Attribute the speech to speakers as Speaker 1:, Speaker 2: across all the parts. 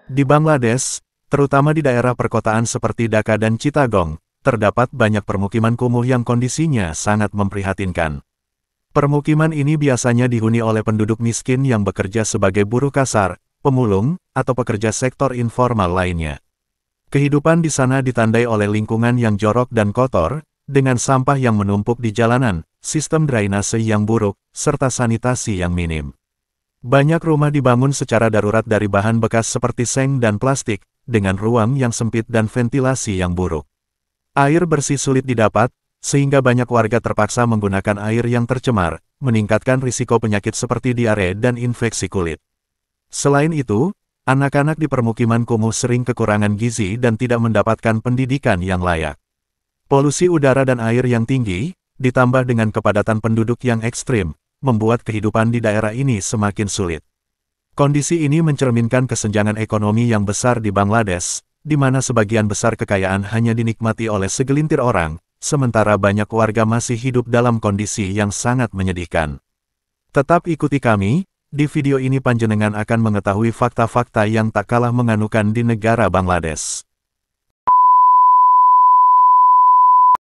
Speaker 1: Di Bangladesh, terutama di daerah perkotaan seperti Dhaka dan Chittagong, terdapat banyak permukiman kumuh yang kondisinya sangat memprihatinkan. Permukiman ini biasanya dihuni oleh penduduk miskin yang bekerja sebagai buruh kasar, pemulung, atau pekerja sektor informal lainnya. Kehidupan di sana ditandai oleh lingkungan yang jorok dan kotor, dengan sampah yang menumpuk di jalanan, sistem drainase yang buruk, serta sanitasi yang minim. Banyak rumah dibangun secara darurat dari bahan bekas seperti seng dan plastik, dengan ruang yang sempit dan ventilasi yang buruk. Air bersih sulit didapat, sehingga banyak warga terpaksa menggunakan air yang tercemar, meningkatkan risiko penyakit seperti diare dan infeksi kulit. Selain itu, anak-anak di permukiman kumuh sering kekurangan gizi dan tidak mendapatkan pendidikan yang layak. Polusi udara dan air yang tinggi, ditambah dengan kepadatan penduduk yang ekstrim, membuat kehidupan di daerah ini semakin sulit. Kondisi ini mencerminkan kesenjangan ekonomi yang besar di Bangladesh, di mana sebagian besar kekayaan hanya dinikmati oleh segelintir orang, sementara banyak warga masih hidup dalam kondisi yang sangat menyedihkan. Tetap ikuti kami, di video ini panjenengan akan mengetahui fakta-fakta yang tak kalah menganukan di negara Bangladesh.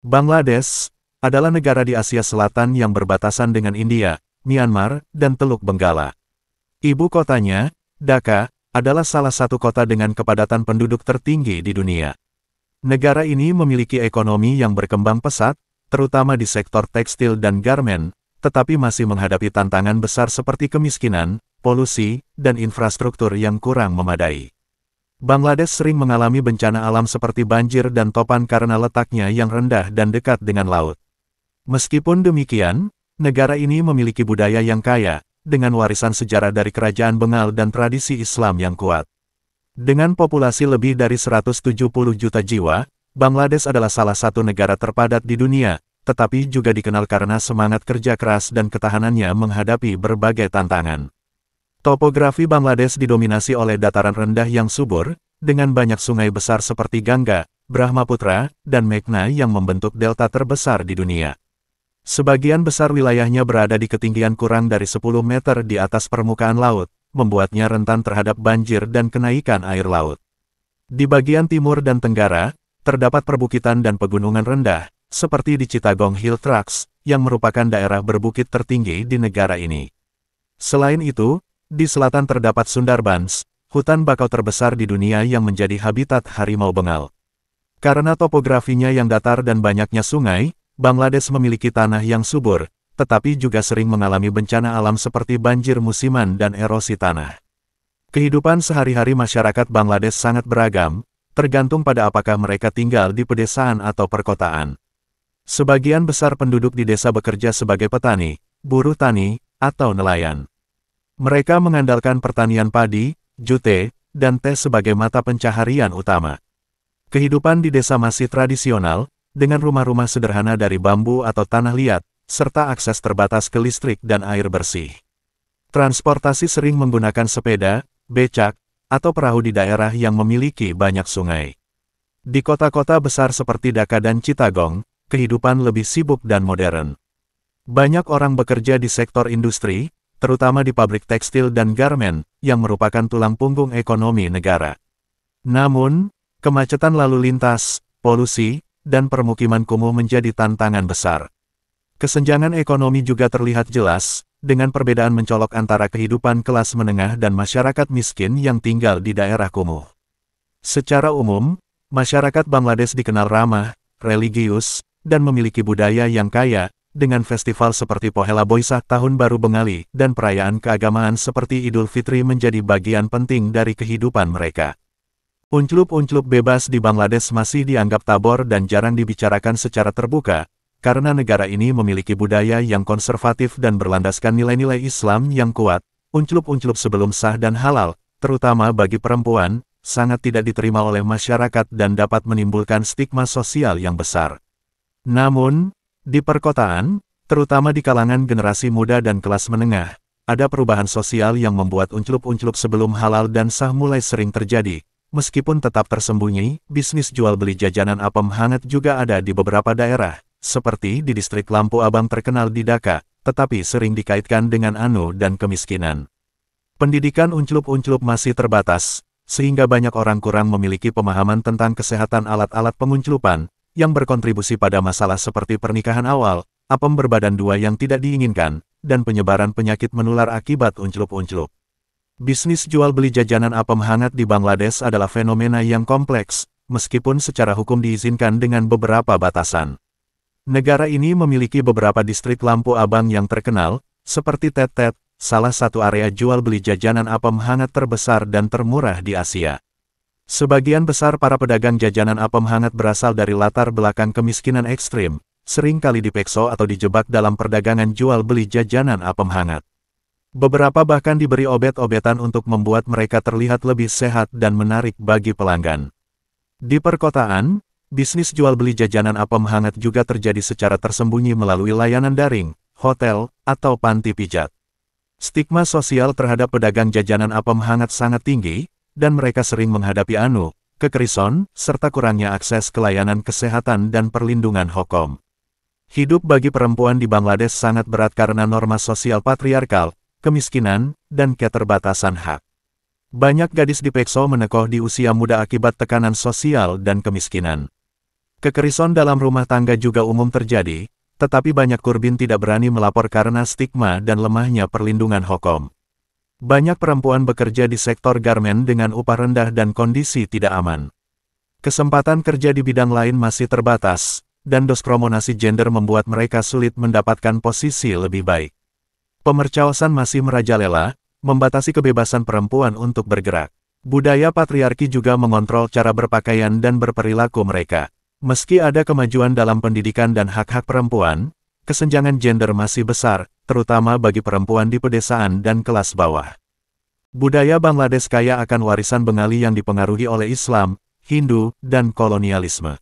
Speaker 1: Bangladesh adalah negara di Asia Selatan yang berbatasan dengan India, Myanmar, dan Teluk Benggala. Ibu kotanya, Dhaka, adalah salah satu kota dengan kepadatan penduduk tertinggi di dunia. Negara ini memiliki ekonomi yang berkembang pesat, terutama di sektor tekstil dan garmen, tetapi masih menghadapi tantangan besar seperti kemiskinan, polusi, dan infrastruktur yang kurang memadai. Bangladesh sering mengalami bencana alam seperti banjir dan topan karena letaknya yang rendah dan dekat dengan laut. Meskipun demikian, negara ini memiliki budaya yang kaya, dengan warisan sejarah dari kerajaan Bengal dan tradisi Islam yang kuat. Dengan populasi lebih dari 170 juta jiwa, Bangladesh adalah salah satu negara terpadat di dunia, tetapi juga dikenal karena semangat kerja keras dan ketahanannya menghadapi berbagai tantangan. Topografi Bangladesh didominasi oleh dataran rendah yang subur, dengan banyak sungai besar seperti Gangga, Brahmaputra, dan Meghna yang membentuk delta terbesar di dunia. Sebagian besar wilayahnya berada di ketinggian kurang dari 10 meter di atas permukaan laut, membuatnya rentan terhadap banjir dan kenaikan air laut. Di bagian timur dan tenggara, terdapat perbukitan dan pegunungan rendah, seperti di Chittagong Hill Tracts, yang merupakan daerah berbukit tertinggi di negara ini. Selain itu, di selatan terdapat Sundarbans, hutan bakau terbesar di dunia yang menjadi habitat harimau Bengal. Karena topografinya yang datar dan banyaknya sungai, Bangladesh memiliki tanah yang subur, tetapi juga sering mengalami bencana alam seperti banjir musiman dan erosi tanah. Kehidupan sehari-hari masyarakat Bangladesh sangat beragam, tergantung pada apakah mereka tinggal di pedesaan atau perkotaan. Sebagian besar penduduk di desa bekerja sebagai petani, buruh tani, atau nelayan. Mereka mengandalkan pertanian padi, jute, dan teh sebagai mata pencaharian utama. Kehidupan di desa masih tradisional, dengan rumah-rumah sederhana dari bambu atau tanah liat, serta akses terbatas ke listrik dan air bersih. Transportasi sering menggunakan sepeda, becak, atau perahu di daerah yang memiliki banyak sungai. Di kota-kota besar seperti Dhaka dan Chittagong, kehidupan lebih sibuk dan modern. Banyak orang bekerja di sektor industri, terutama di pabrik tekstil dan garmen, yang merupakan tulang punggung ekonomi negara. Namun, kemacetan lalu lintas, polusi, dan permukiman kumuh menjadi tantangan besar. Kesenjangan ekonomi juga terlihat jelas, dengan perbedaan mencolok antara kehidupan kelas menengah dan masyarakat miskin yang tinggal di daerah kumuh. Secara umum, masyarakat Bangladesh dikenal ramah, religius, dan memiliki budaya yang kaya, dengan festival seperti Pohela Boisak Tahun Baru Bengali, dan perayaan keagamaan seperti Idul Fitri menjadi bagian penting dari kehidupan mereka. Unclup-unclup bebas di Bangladesh masih dianggap tabor dan jarang dibicarakan secara terbuka, karena negara ini memiliki budaya yang konservatif dan berlandaskan nilai-nilai Islam yang kuat. Unclup-unclup sebelum sah dan halal, terutama bagi perempuan, sangat tidak diterima oleh masyarakat dan dapat menimbulkan stigma sosial yang besar. Namun, di perkotaan, terutama di kalangan generasi muda dan kelas menengah, ada perubahan sosial yang membuat unclup-unclup sebelum halal dan sah mulai sering terjadi. Meskipun tetap tersembunyi, bisnis jual beli jajanan apem hangat juga ada di beberapa daerah, seperti di distrik Lampu Abang terkenal di Dhaka, tetapi sering dikaitkan dengan anu dan kemiskinan. Pendidikan unclup-unclup masih terbatas, sehingga banyak orang kurang memiliki pemahaman tentang kesehatan alat-alat penguncelupan, yang berkontribusi pada masalah seperti pernikahan awal, apem berbadan dua yang tidak diinginkan, dan penyebaran penyakit menular akibat uncelup-uncelup. Bisnis jual-beli jajanan apem hangat di Bangladesh adalah fenomena yang kompleks, meskipun secara hukum diizinkan dengan beberapa batasan. Negara ini memiliki beberapa distrik lampu abang yang terkenal, seperti Tet Tet, salah satu area jual-beli jajanan apem hangat terbesar dan termurah di Asia. Sebagian besar para pedagang jajanan apem hangat berasal dari latar belakang kemiskinan ekstrim, sering kali dipekso atau dijebak dalam perdagangan jual-beli jajanan apem hangat. Beberapa bahkan diberi obat-obatan untuk membuat mereka terlihat lebih sehat dan menarik bagi pelanggan. Di perkotaan, bisnis jual-beli jajanan apem hangat juga terjadi secara tersembunyi melalui layanan daring, hotel, atau panti pijat. Stigma sosial terhadap pedagang jajanan apem hangat sangat tinggi, dan mereka sering menghadapi kekerison, serta kurangnya akses ke layanan kesehatan dan perlindungan hukum. Hidup bagi perempuan di Bangladesh sangat berat karena norma sosial patriarkal, kemiskinan, dan keterbatasan hak. Banyak gadis dipekso menekoh di usia muda akibat tekanan sosial dan kemiskinan. Kekerison dalam rumah tangga juga umum terjadi, tetapi banyak kurbin tidak berani melapor karena stigma dan lemahnya perlindungan hukum. Banyak perempuan bekerja di sektor garmen dengan upah rendah dan kondisi tidak aman. Kesempatan kerja di bidang lain masih terbatas, dan diskriminasi gender membuat mereka sulit mendapatkan posisi lebih baik. Pemercausan masih merajalela, membatasi kebebasan perempuan untuk bergerak. Budaya patriarki juga mengontrol cara berpakaian dan berperilaku mereka. Meski ada kemajuan dalam pendidikan dan hak-hak perempuan, kesenjangan gender masih besar, terutama bagi perempuan di pedesaan dan kelas bawah. Budaya Bangladesh kaya akan warisan Bengali yang dipengaruhi oleh Islam, Hindu, dan kolonialisme.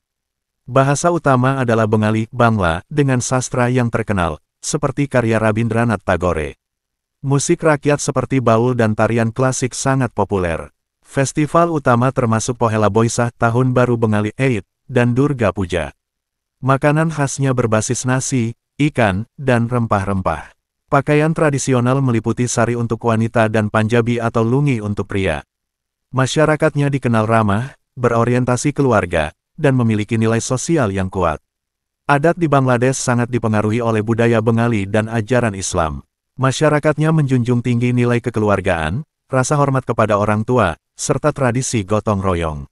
Speaker 1: Bahasa utama adalah Bengali, Bangla, dengan sastra yang terkenal, seperti karya Rabindranath Tagore. Musik rakyat seperti baul dan tarian klasik sangat populer. Festival utama termasuk Pohela Boisah Tahun Baru Bengali Eid, dan Durga Puja. Makanan khasnya berbasis nasi, ikan, dan rempah-rempah. Pakaian tradisional meliputi sari untuk wanita dan Panjabi atau lungi untuk pria. Masyarakatnya dikenal ramah, berorientasi keluarga, dan memiliki nilai sosial yang kuat. Adat di Bangladesh sangat dipengaruhi oleh budaya Bengali dan ajaran Islam. Masyarakatnya menjunjung tinggi nilai kekeluargaan, rasa hormat kepada orang tua, serta tradisi gotong royong.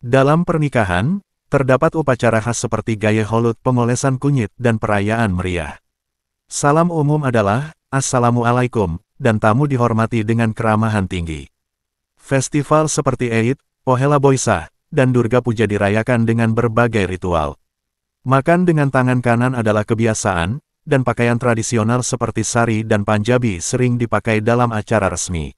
Speaker 1: Dalam pernikahan, terdapat upacara khas seperti gaya holut, pengolesan kunyit, dan perayaan meriah. Salam umum adalah, Assalamualaikum, dan tamu dihormati dengan keramahan tinggi. Festival seperti Eid, Pohela Boisah, dan Durga Puja dirayakan dengan berbagai ritual. Makan dengan tangan kanan adalah kebiasaan, dan pakaian tradisional seperti sari dan Panjabi sering dipakai dalam acara resmi.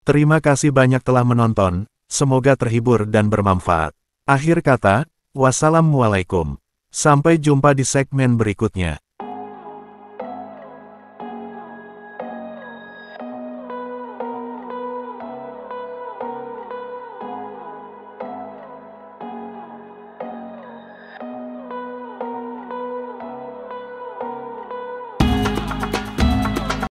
Speaker 1: Terima kasih banyak telah menonton, semoga terhibur dan bermanfaat. Akhir kata, wassalamualaikum. Sampai jumpa di segmen berikutnya.